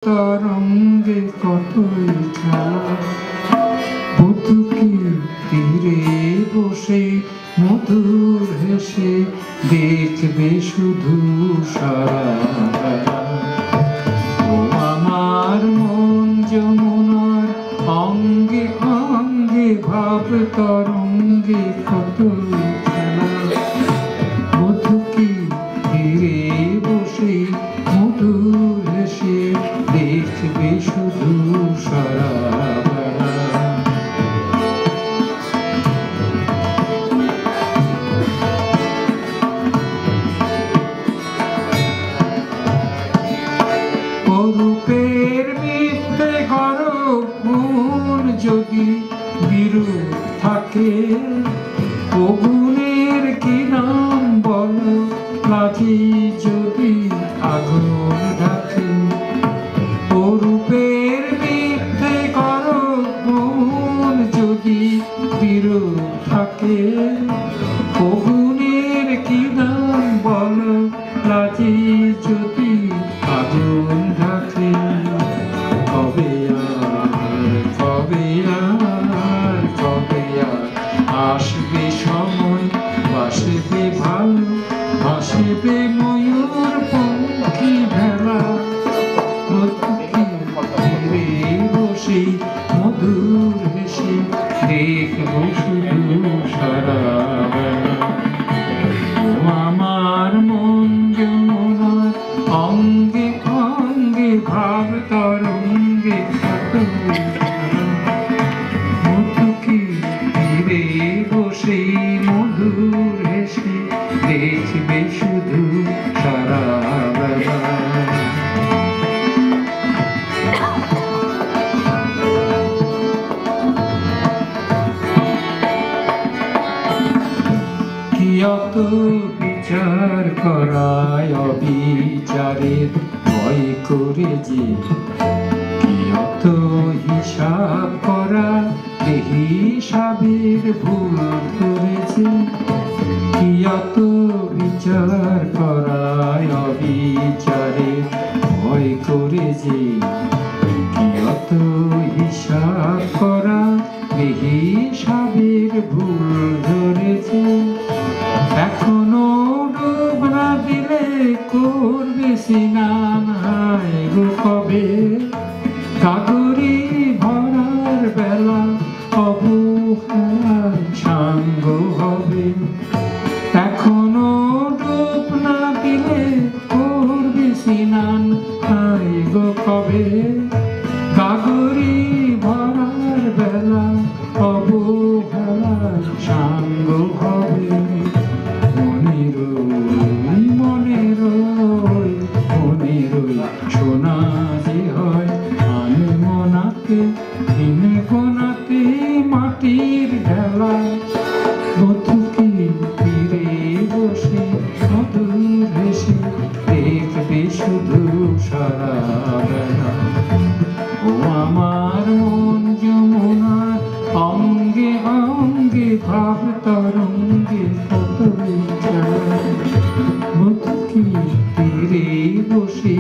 তরঙ্গে কতই খেলা, বধূকে তীরে বসে মধুর হেসে দেখবে শুধু সারা। ও আমার মন যমুনার অঙ্গে অঙ্গে ভাব তরঙ্গে কতই খেলা, বধূকে তীরে বসে মধুর হেসে দেখবে শুধু সারা বেলা। অরূপের মিথ্যে গরব গুণ যদি বিরূপ থাকে, ও গুণের কি নাম বলো, লাঠি যদি আগুন ঢাকে। অরূপের মিথ্যে গরব গুণ যদি বিরূপ থাকে, ও গুণের কি নাম বলো, লাঠি যদি আগুন ঢাকে। কবে আর কবে আর কবে আর আসবে সময়, বাসবে ভালো ভাসবে ময়ূর পঙ্খী ভেলা, তীরে বসে মধুর হেসে দেখব শুধু সারা বেলা। ও আমার মন যমুনার অঙ্গে অঙ্গে ভাব তরঙ্গে কতই খেলা, বধূকে তীরে বসে মধুর হেসে দেখবে শুধু সারা বেলা। কি অত বিচার করায় অবিচারের ভয় করে যে, কি অত হিসাব করা হিসাবের ভুল করেছে। কি অত বিচার করায় অবিচারের ভয় করে যে, কি অত হিসাব করা হিসাবের ভুল ধরেছে। এখনো ডুব না দিলে করবে স্নান, হায় গো কবে কাগরি ভরার বেলা অবহেলার সাঙ্গ হবে। এখনো ডুব না দিলে করবে স্নান, হায় গো কবে কাগরি ভরার বেলা অবহেলার সাঙ্গ হবে। সোনা যে হয় আনমনাতে দিনে গোনাতে মাটির ঢেলা, বধূকে তীরে বসে মধুর হেসে দেখবে শুধু সারা বেলা। ও আমার মন যমুনার অঙ্গে অঙ্গে ভাব তরঙ্গে কতই খেলা, বধূকে তীরে বসে